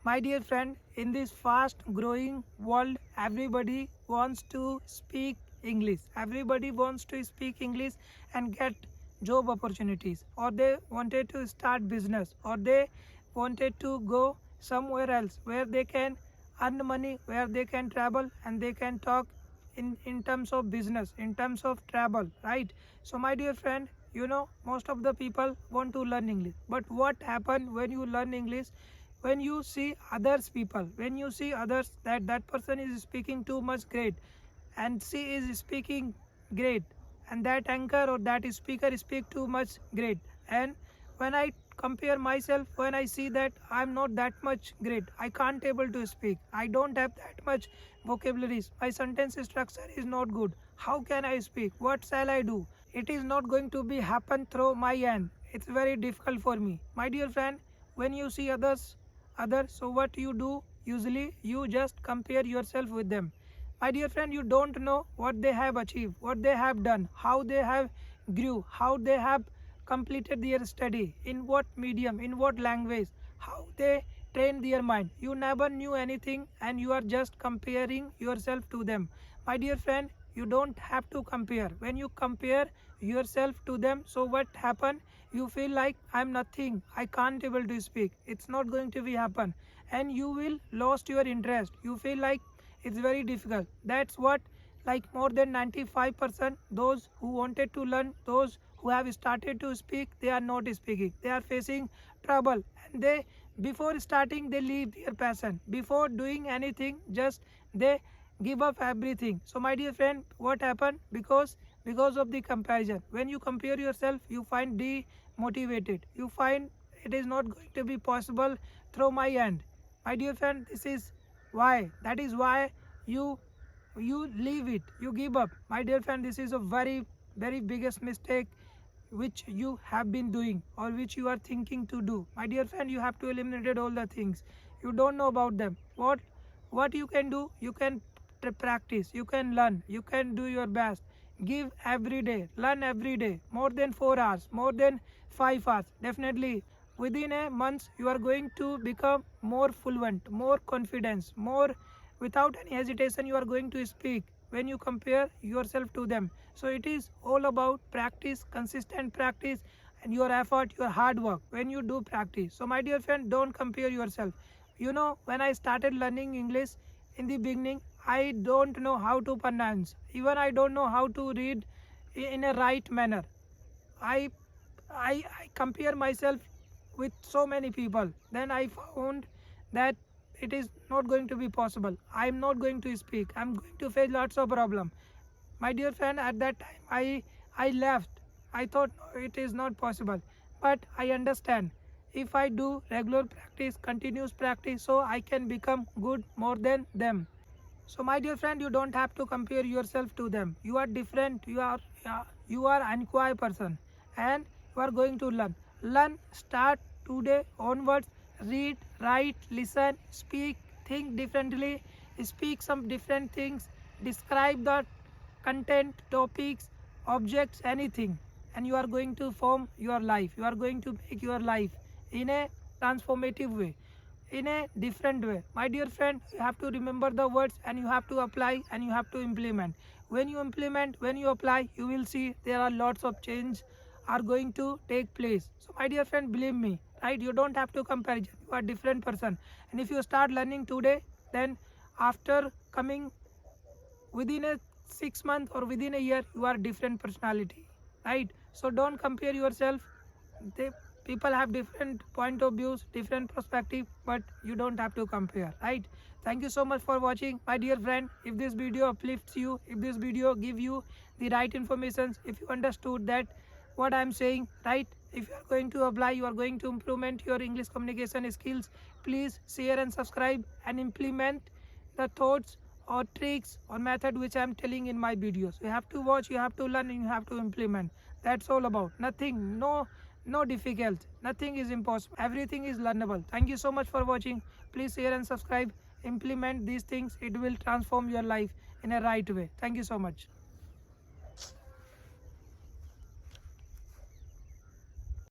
My dear friend, in this fast growing world, everybody wants to speak English. Everybody wants to speak English and get job opportunities, or they wanted to start business, or they wanted to go somewhere else where they can earn money, where they can travel and they can talk in terms of business, in terms of travel, right? So my dear friend, most of the people want to learn English, but what happen when you learn English? When you see others people, when you see others that person is speaking too much great and she is speaking great, and that anchor or that speaker speak too much great, and when I compare myself, when I see that I'm not that much great, I can't able to speak, I don't have that much vocabularies, my sentence structure is not good, how can I speak, what shall I do? It is not going to be happen through my end, it's very difficult for me. My dear friend, when you see others, so what you do? Usually you just compare yourself with them. My dear friend, you don't know what they have achieved, what they have done, how they have grew, how they have completed their study, in what medium, in what language, how they train their mind. You never knew anything and you are just comparing yourself to them. My dear friend, you don't have to compare. When you compare yourself to them, so what happen? You feel like I'm nothing, I can't able to speak, it's not going to be happen, and you will lost your interest, you feel like it's very difficult. That's what, like more than 95% those who wanted to learn, those who have started to speak, they are not speaking, they are facing trouble, and they, before starting, they leave their passion, before doing anything, just they give up everything. So my dear friend, what happened? Because of the comparison, when you compare yourself, you find demotivated, you find it is not going to be possible through my end. My dear friend, this is why, that is why you leave it, you give up. My dear friend, this is a very biggest mistake which you have been doing, or which you are thinking to do. My dear friend, you have to eliminate all the things you don't know about them. What you can do? You can practice, you can learn, you can do your best, give every day, learn every day, more than 4 hours, more than 5 hours. Definitely within a month you are going to become more fluent, more confidence, more, without any hesitation you are going to speak when you compare yourself to them. So it is all about practice, consistent practice, and your effort, your hard work when you do practice. So my dear friend, don't compare yourself. When I started learning English, in the beginning I don't know how to pronounce, even I don't know how to read in a right manner. I i i compare myself with so many people, then I found that it is not going to be possible, I am not going to speak, I'm going to face lots of problem. My dear friend, at that time I left, I thought no, it is not possible, but I understand, if I do regular practice, continuous practice, so I can become good more than them. So my dear friend, you don't have to compare yourself to them, you are different, you are unquiet person, and you are going to learn, start today onwards, read, write, listen, speak, think differently, speak some different things, describe the content, topics, objects, anything, and you are going to form your life, you are going to make your life in a transformative way, in a different way. My dear friend, you have to remember the words, and you have to apply, and you have to implement. When you implement, when you apply, you will see there are lots of change are going to take place. So my dear friend, believe me, right, you don't have to compare, you are different person, and if you start learning today, then after coming within a 6 month or within a year, you are different personality, right? So don't compare yourself. They, people have different point of views, different perspective, but you don't have to compare, right? Thank you so much for watching, my dear friend. If this video uplifts you, if this video give you the right information, if you understood that what I am saying, right, if you are going to apply, you are going to implement your English communication skills, please share and subscribe and implement the thoughts or tricks or method which I am telling in my videos. You have to watch, you have to learn, and you have to implement. That's all about. Nothing, no difficult, nothing is impossible, everything is learnable. Thank you so much for watching. Please share and subscribe, implement these things, it will transform your life in a right way. Thank you so much.